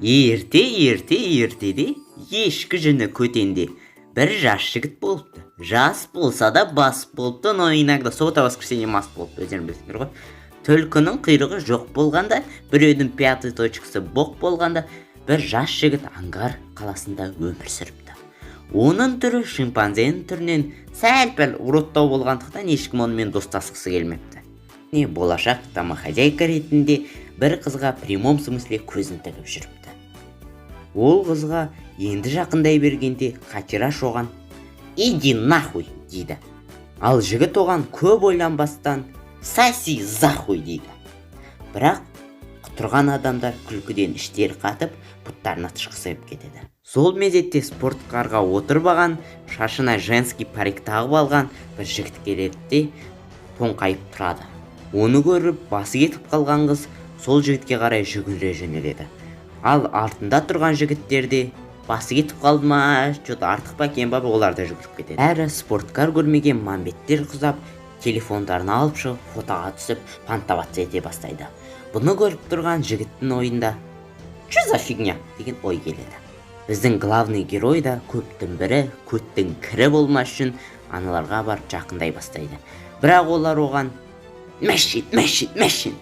Ертеди, ешкі жүні көтенде. Бір жас жігіт болыпты. Жас болса да бас болыпты, но иногда суббота воскресенье мас болыпты, өздерің білесіңдер ғой. Түлкінің құйрығы жоқ болғанда, біреудің пятый точкасы боқ болғанда, бір жас жігіт Ангар қаласында өмір сүріпті. Оның түрі шимпанзенің түрінен сәл-пәл уроттау болғандықтан ешкім онымен достасқысы келмепті. Болашақ домохозяйка ретінде бір қызға прямом смысле көзін тігіп жүріпті. Ол қызға енді жақындай бергенде Қатираш оған «Иди нахуй» дейді. Ал жігіт оған көп ойланбастан «Саси захуй» дейді. Бірақ құтырған адамдар күлкіден іштері қатып, бұттарына тышқысайып кетеді. Сол мезетте спорткарға отырбаған, шашына женский парик тағып алған бір жігіт келеді де тоңқайып тұрады. Оны көріп, басы кетіп қалған қыз сол жігітке қарай жүгіре жөнеледі. Ал артында тұрған жігіттерде басы кетіп қалды ма, что-то артық па екен ба, олар да жүгіріп кетеді. Әрі спорткар көрмеген мамбеттер құсап, телефондарын алып шығып, фотоға түсіп, пантоваться ете бастайды. Бұны көріп тұрған жігіттің ойында «Что за фигня?» деген ой келеді. Біздің главный герой да көптің бірі, көттің кірі болмас үшін аналарға барып жақындай бастайды. Бірақ олар оған «Мәшін»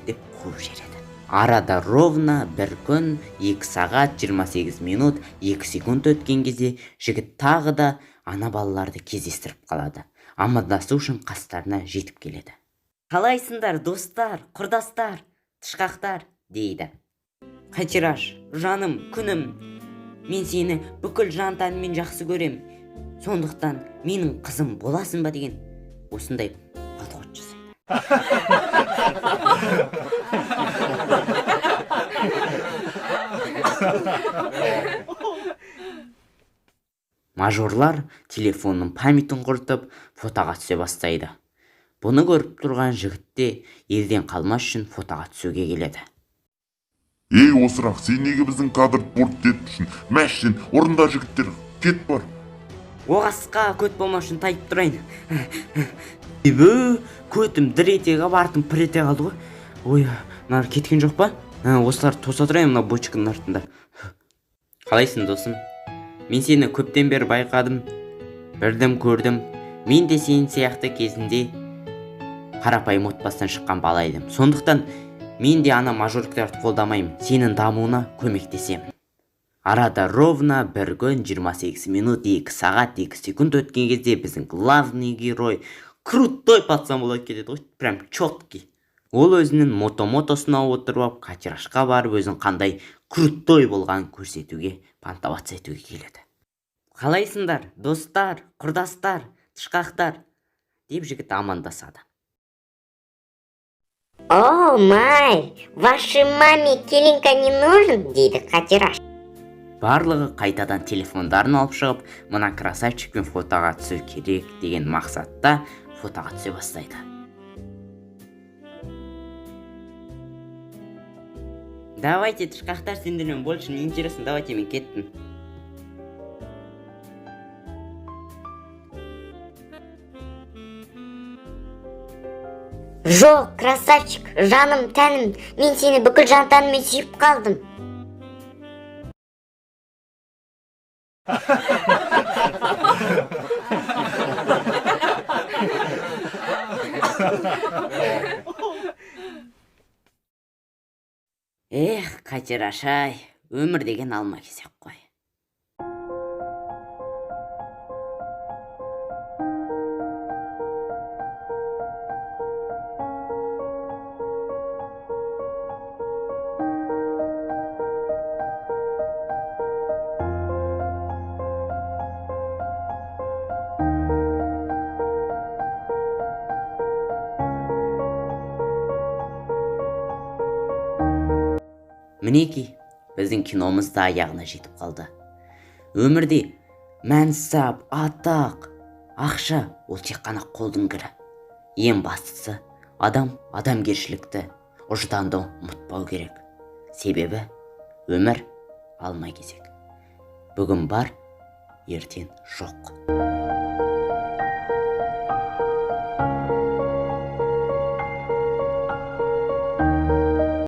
деп қуып жібереді. Арада ровно бір күн 2 сағат 28 минут 2 секунд өткен кезде жігіт тағы да ана балаларды кездестіріп қалады. Амандасу үшін қастарына жетіп келеді. «Қалайсыңдар, достар, құрдастар, тышқақтар?» дейді. «Қатираш, жаным, күнім, мен сені бүкіл жан-тәніммен жақсы көрем. Сондықтан менің қызым боласың ба?» деген осындай подход жасайды. Мажорлар телефонның памятін құртып, фотоға түсе бастайды. Бұны көріп тұрған жігітте елден қалмас үшін фотоға түсуге келеді. «Ей, осырақ, сен неге біздің кадр порт етпішін? Мәшін, орында жігіттер, кет бар!» «Оғасқа көт болмас үшін тайып тұрайын. Көтім дір етеға бартым пір ете қалды ғой. Ой, нар кеткен жоқ па? Осылар тоса тұрайын мына бочканың артында. Қалайсың, досым? Мен сені көптен бері байқадым, білдім, көрдім. Мен де сен сияқты кезінде қарапайым отбасынан шыққан бала едім. Сондықтан мен де ана мажорлықтарды қолдамаймын, сенің дамуына көмектесемін. Арада ровно бір күн 28 минут 2 сағат 2 секунд өткен кезде біздің главный герой крутой пацан болып кетеді ғой, прям четкий. Ол өзінің мотосына отырып, Қатирашқа барып, өзін қандай крутой болған көрсетуге, пантоваться етуге келеді. «Қалайсыңдар, достар, құрдастар, тышқақтар?» деп жігіт амандасады. «О, май, вашей маме келинка не нужен?» дейді Қатираш. Барлығы қайтадан телефондарын алып шығып, мына красавчикпен фотоға түсу керек деген мақсатта фотоға түсе бастайды. «Давайте, тышқақтар, сендермен больше не интересно, давайте, мен кеттім». «Жоқ, красавчик, жаным, тәнім, мен сені бүкіл жан-тәніммен сүйіп қалдым». Эх, Қатираш-ай, өмір деген алма кезек қой. Мінеки, біздің киномыз да аяғына жетіп қалды. Өмірде мәнсап, атақ, ақша ол тек қана қолдың кірі. Ең бастысы адамгершілікті, ұжданды ұмытпау керек. Себебі өмір алма кезек. Бүгін бар, ертең жоқ.